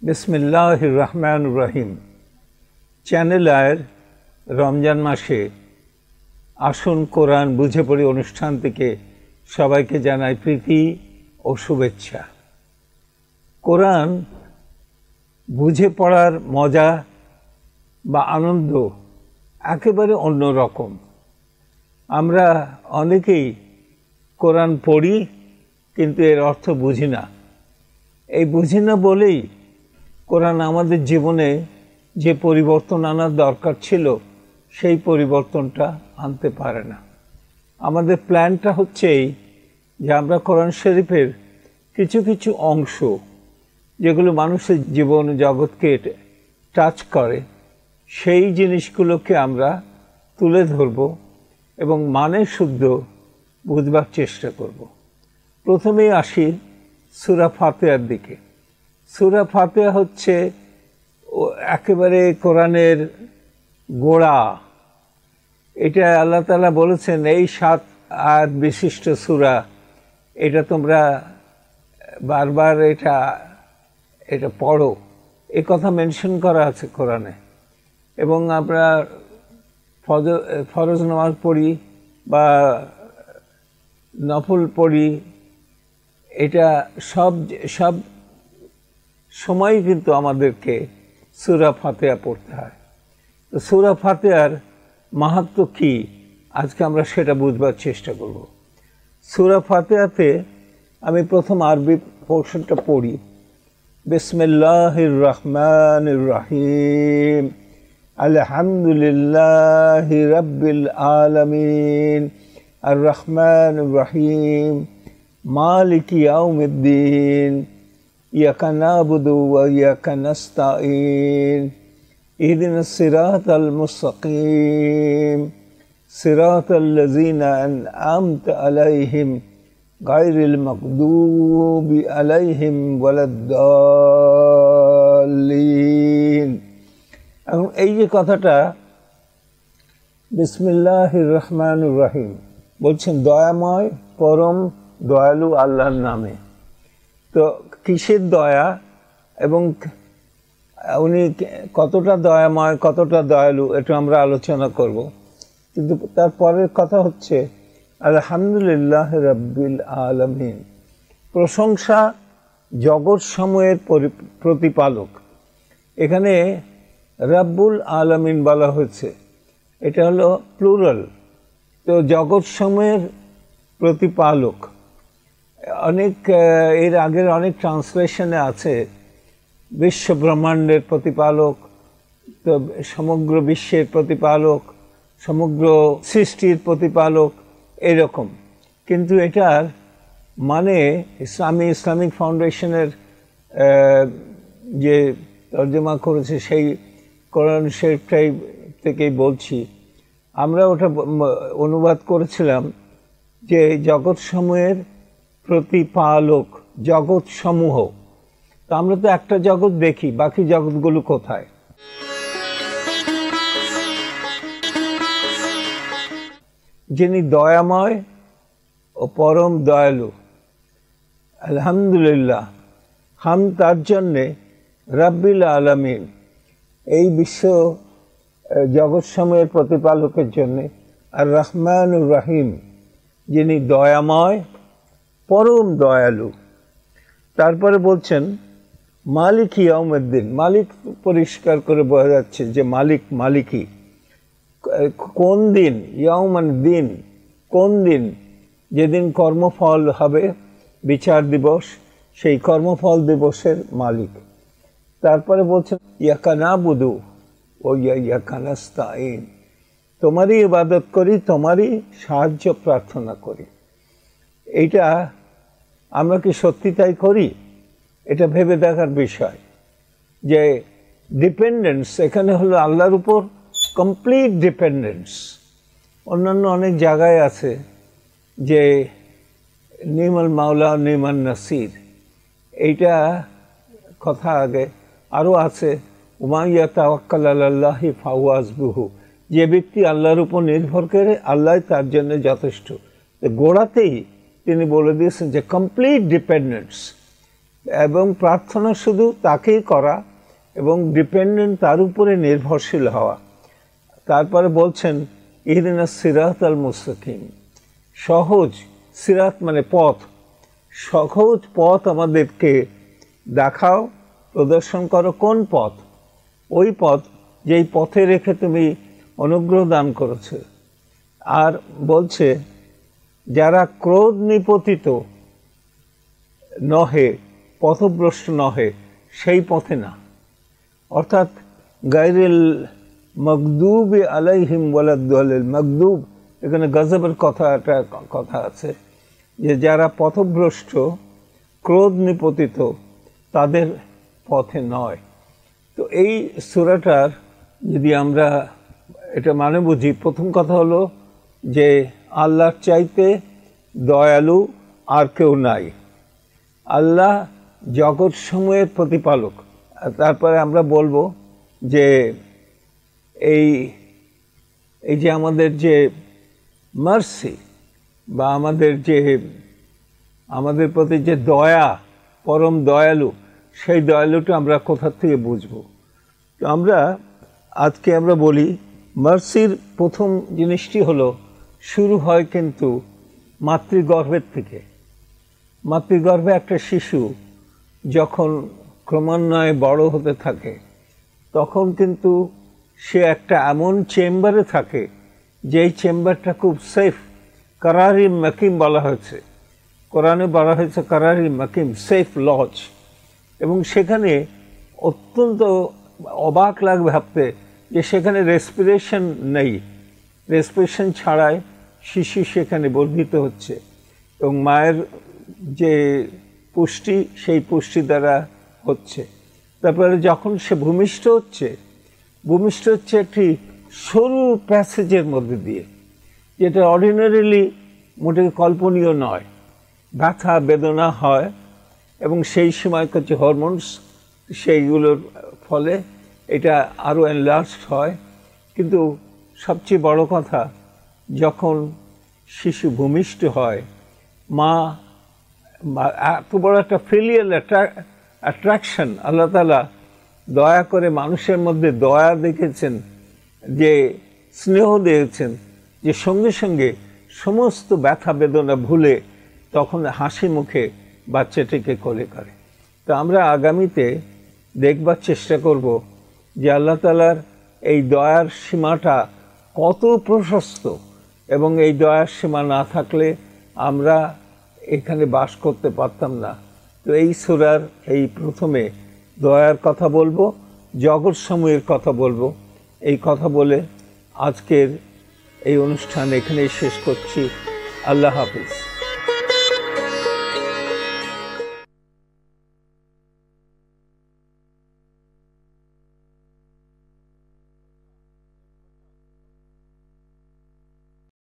বিসমিল্লাহির রহমানির রহিম। চ্যানেল আয়ের রমজান মাসে আসুন কোরআন বুঝে পড়ি অনুষ্ঠান থেকে সবাইকে জানাই প্রীতি ও শুভেচ্ছা। কোরআন বুঝে পড়ার মজা বা আনন্দ একেবারে অন্যরকম। আমরা অনেকেই কোরআন পড়ি কিন্তু এর অর্থ বুঝি না। এই বুঝি না বলেই কোরআন আমাদের জীবনে যে পরিবর্তন আনার দরকার ছিল সেই পরিবর্তনটা আনতে পারে না। আমাদের প্ল্যানটা হচ্ছে এই যে আমরা কোরআন শরীফের কিছু কিছু অংশ যেগুলো মানুষের জীবন জগৎকে টাচ করে সেই জিনিসগুলোকে আমরা তুলে ধরব এবং মানে শুদ্ধ বুঝবার চেষ্টা করব। প্রথমেই আসি সূরা ফাতিহার দিকে। সূরা ফাতিহা হচ্ছে একেবারে কোরআনের গোড়া। এটা আল্লাহ তাআলা বলেছেন এই 7 আয়াত বিশিষ্ট সূরা, এটা তোমরা বারবার এটা পড়ো, এই কথা মেনশন করা আছে কোরআনে। এবং আমরা ফরজ নামাজ পড়ি বা নফল পড়ি, এটা সব সময় কিন্তু আমাদেরকে সূরা ফাতিহা পড়তে হয়। তো সূরা ফাতিহার মাহাত্ম্য কী আজকে আমরা সেটা বুঝবার চেষ্টা করব। সূরা ফাতিহাতে আমি প্রথম আরবি পোর্শনটা পড়ি। বিসমিল্লাহির রহমানির রহিম, আলহামদুলিল্লাহি রাব্বিল আলামিন, আর রহমানির রহিম, মালিকি ইয়াউমিদ্দিন, ইয়াকা না'বুদু ওয়া ইয়াকা নাস্তাঈন, ইহদিনাস সিরাতাল মুস্তাকিম, সিরাতাল লাযিনা আন'আমতা আলাইহিম গায়রিল মাগদুবি আলাইহিম ওয়ালাদ-দাল্লিন। এখন এই যে কথাটা বিসমিল্লাহির রহমানির রহিম বলছেন দয়াময় পরম দয়ালু আল্লাহর নামে। তো কিসের দয়া এবং উনি কতটা দয়াময় কতটা দয়ালু এটা আমরা আলোচনা করব। কিন্তু তারপরের কথা হচ্ছে আলহামদুলিল্লাহ রাব্বিল আলামিন, প্রশংসা জগৎ সমূহের প্রতিপালক। এখানে রাব্বুল আলামিন বলা হয়েছে, এটা হলো প্লুরাল। তো জগৎ সমূহের প্রতিপালক, অনেক এর আগের অনেক ট্রান্সলেশনে আছে বিশ্ব ব্রহ্মাণ্ডের প্রতিপালক, তো সমগ্র বিশ্বের প্রতিপালক, সমগ্র সৃষ্টির প্রতিপালক এরকম। কিন্তু এটার মানে ইসলামিক ফাউন্ডেশনের যে তর্জমা করেছে সেই কোরআন শরীফটাই থেকেই বলছি। আমরা ওটা অনুবাদ করেছিলাম যে জগৎ সমূহের প্রতিপালক, জগৎ সমূহ। তো আমরা তো একটা জগৎ দেখি, বাকি জগৎগুলো কোথায়? যিনি দয়াময় ও পরম দয়ালু, আলহামদুলিল্লাহ, হাম তার জন্যে, রাব্বিল আলামিন এই বিশ্ব জগৎ সমূহের প্রতিপালকের জন্যে, আর রহমানুর রহিম যিনি দয়াময় পরম দয়ালু। তারপরে বলছেন মালিক ইয়াউমিদ্দিন, মালিক পরিষ্কার করে বোঝা যাচ্ছে যে মালিক মালিকি। কোন দিন? ইয়াউমান দিন, কোন দিন? যেদিন কর্মফল হবে, বিচার দিবস, সেই কর্মফল দিবসের মালিক। তারপরে বলছেন ইয়াকা না'বুদু ওয়া ইয়াকা নাস্তাঈন, তোমারই ইবাদত করি, তোমারই সাহায্য প্রার্থনা করি। এইটা আমরা কি সত্যি তাই করি? এটা ভেবে দেখার বিষয় যে ডিপেন্ডেন্স এখানে হলো আল্লাহর উপর কমপ্লিট ডিপেন্ডেন্স। অন্যান্য অনেক জায়গায় আছে যে নিমাল মাওলা নিমান নাসির, এইটা কথা আগে আরও আছে উমাইয়া তাওয়াক্কাল আলাল্লাহি ফাহুয়া হাসবুহু, যে ব্যক্তি আল্লাহর উপর নির্ভর করে আল্লাহ তার জন্য যথেষ্ট। গোড়াতেই তিনি বলে দিয়েছেন যে কমপ্লিট ডিপেন্ডেন্স। এবং প্রার্থনা শুধু তাকেই করা এবং ডিপেন্ডেন্ট তার উপরে নির্ভরশীল হওয়া। তারপরে বলছেন ইহদিনাস সিরাতাল মুস্তাকিম, সহজ, সিরাত মানে পথ, সহজ পথ আমাদেরকে দেখাও, প্রদর্শন করো। কোন পথ? ওই পথ যেই পথে রেখে তুমি অনুগ্রহ দান করেছে। আর বলছে যারা ক্রোধ নিপতিত নহে, পথভ্রষ্ট নহে, সেই পথে না। অর্থাৎ গায়রিল মগদুবি আলাইহিম ওয়ালাদ-দালিল, মগদুব এখানে গজবের কথা আছে, যে যারা পথভ্রষ্ট, ক্রোধ নিপতিত, তাদের পথে নয়। তো এই সূরাটার যদি আমরা এটা মানে বুঝি, প্রথম কথা হলো যে আল্লাহর চাইতে দয়ালু আর কেউ নাই। আল্লাহ জগৎ সমূহের প্রতিপালক। তারপরে আমরা বলবো যে এই যে আমাদের যে মার্সি বা আমাদের প্রতি যে দয়া, পরম দয়ালু, সেই দয়ালুটা আমরা কোথা থেকে বুঝবো? তো আজকে আমরা বলি মার্সির প্রথম জিনিসটি হলো শুরু হয় কিন্তু মাতৃগর্ভের থেকে। মাতৃগর্ভে একটা শিশু যখন ক্রমান্বয়ে বড় হতে থাকে, তখন কিন্তু সে একটা এমন চেম্বারে থাকে যেই চেম্বারটা খুব সেফ, কারারি মাকিম বলা হয়েছে, কোরআনে বলা হয়েছে কারারি মাকিম, সেফ লজ। এবং সেখানে অত্যন্ত অবাক লাগে ভাবতে যে সেখানে রেসপিরেশন নেই, রেসপিরেশন ছাড়াই শিশু সেখানে বর্ধিত হচ্ছে এবং মায়ের যে পুষ্টি, সেই পুষ্টি দ্বারা হচ্ছে। তারপরে যখন সে ভূমিষ্ঠ হচ্ছে একটি সরু প্যাসেজের মধ্যে দিয়ে, যেটা অর্ডিনারিলি মোটে কল্পনীয় নয়। ব্যথা বেদনা হয় এবং সেই সময় কিছু হরমোনস, সেইগুলোর ফলে এটা আরও এনলার্জ হয়। কিন্তু সবচেয়ে বড় কথা, যখন শিশু ভূমিষ্ঠ হয়, মা এত বড় একটা ফিলিয়াল অ্যাট্রাকশন, আল্লাহ তাআলা দয়া করে মানুষের মধ্যে দয়া দেখেছেন, যে স্নেহ দিয়েছেন, যে সঙ্গে সঙ্গে সমস্ত ব্যথা বেদনা ভুলে তখন হাসি মুখে বাচ্চাটিকে কোলে করে। তো আমরা আগামীতে দেখবার চেষ্টা করব যে আল্লাহ তাআলার এই দয়ার সীমাটা কত প্রশস্ত, এবং এই দয়ার সীমা না থাকলে আমরা এখানে বাস করতে পারতাম না। তো এই সূরার এই প্রথমে দয়ার কথা বলবো, জগৎ সমূহের কথা বলবো। এই কথা বলে আজকের এই অনুষ্ঠান এখানেই শেষ করছি। আল্লাহ হাফিজ।